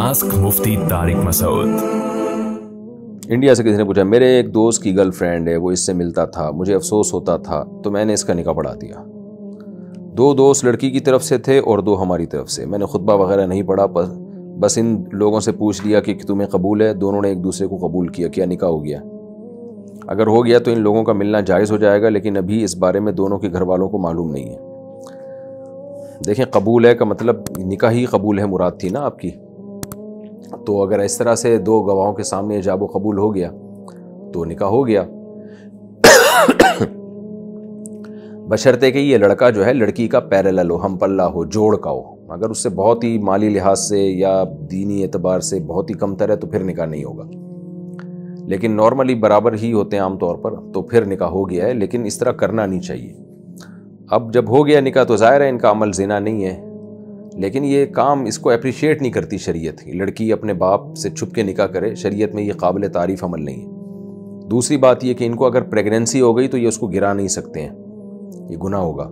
Ask मुफ्ती Tariq Masood. India से किसी ने पूछा, मेरे एक दोस्त की गर्ल फ्रेंड है, वो इससे मिलता था, मुझे अफसोस होता था, तो मैंने इसका निकाह पढ़ा दिया। 2 दोस्त लड़की की तरफ से थे और 2 हमारी तरफ से। मैंने खुतबा वगैरह नहीं पढ़ा, बस इन लोगों से पूछ लिया कि तुम्हें कबूल है। दोनों ने एक दूसरे को कबूल किया। क्या निकाह हो गया? अगर हो गया तो इन लोगों का मिलना जायज़ हो जाएगा, लेकिन अभी इस बारे में दोनों के घर वालों को मालूम नहीं है। देखें, कबूल है का मतलब निकाह ही कबूल है मुराद थी ना आपकी। तो अगर इस तरह से 2 गवाहों के सामने इजाब कबूल हो गया तो निकाह हो गया। बशर्ते कि ये लड़का जो है लड़की का पैरेलल हो, हम पल्ला हो, जोड़ का हो। अगर उससे बहुत ही माली लिहाज से या दीनी एतबार से बहुत ही कमतर है तो फिर निकाह नहीं होगा, लेकिन नॉर्मली बराबर ही होते हैं आमतौर पर, तो फिर निकाह हो गया है। लेकिन इस तरह करना नहीं चाहिए। अब जब हो गया निकाह तो ज़ाहिर है इनका अमल ज़िना नहीं है, लेकिन ये काम इसको अप्रिशिएट नहीं करती शरीयत। लड़की अपने बाप से छुप के निकाह करे, शरीयत में ये काबिल तारीफ़ अमल नहीं है। दूसरी बात ये कि इनको अगर प्रेगनेंसी हो गई तो ये उसको गिरा नहीं सकते हैं, ये गुनाह होगा,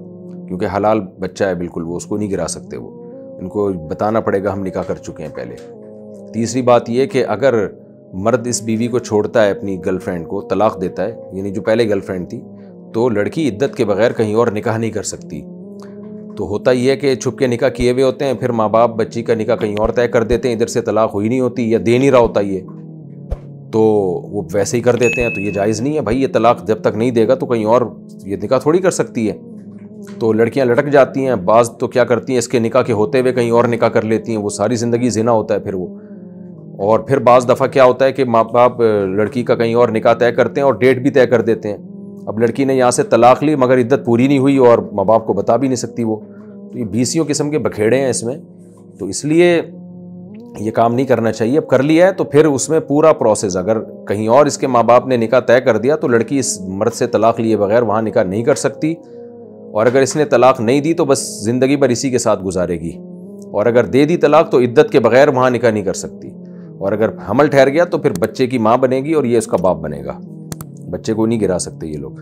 क्योंकि हलाल बच्चा है बिल्कुल, वो उसको नहीं गिरा सकते। वो इनको बताना पड़ेगा हम निकाह कर चुके हैं पहले। तीसरी बात ये कि अगर मर्द इस बीवी को छोड़ता है, अपनी गर्लफ्रेंड को तलाक देता है, यानी जो पहले गर्लफ्रेंड थी, तो लड़की इद्दत के बगैर कहीं और निकाह नहीं कर सकती। तो होता ही है कि छुप के निकाह किए हुए होते हैं, फिर माँ बाप बच्ची का निकाह कहीं और तय कर देते हैं, इधर से तलाक हुई नहीं होती या दे नहीं रहा होता ये, तो वो वैसे ही कर देते हैं। तो ये जायज़ नहीं है भाई, ये तलाक जब तक नहीं देगा तो कहीं और ये निकाह थोड़ी कर सकती है। तो लड़कियां लटक जाती हैं, बाज़ तो क्या करती हैं, इसके निकाह के होते हुए कहीं और निकाह कर लेती हैं, वो सारी ज़िंदगी ज़िना होता है फिर वो। और फिर बाज़ दफ़ा क्या होता है कि माँ बाप लड़की का कहीं और निकाह तय करते हैं और डेट भी तय कर देते हैं। अब लड़की ने यहाँ से तलाक ली मगर इद्दत पूरी नहीं हुई और माँ बाप को बता भी नहीं सकती वो। तो ये 20 किस्म के बखेड़े हैं इसमें, तो इसलिए ये काम नहीं करना चाहिए। अब कर लिया है तो फिर उसमें पूरा प्रोसेस, अगर कहीं और इसके माँ बाप ने निकाह तय कर दिया तो लड़की इस मर्द से तलाक लिए बगैर वहाँ निकाह नहीं कर सकती। और अगर इसने तलाक नहीं दी तो बस ज़िंदगी भर इसी के साथ गुजारेगी। और अगर दे दी तलाक तो इद्दत के बगैर वहाँ निकाह नहीं कर सकती। और अगर हमल ठहर गया तो फिर बच्चे की माँ बनेगी और ये उसका बाप बनेगा। बच्चे को नहीं गिरा सकते ये लोग।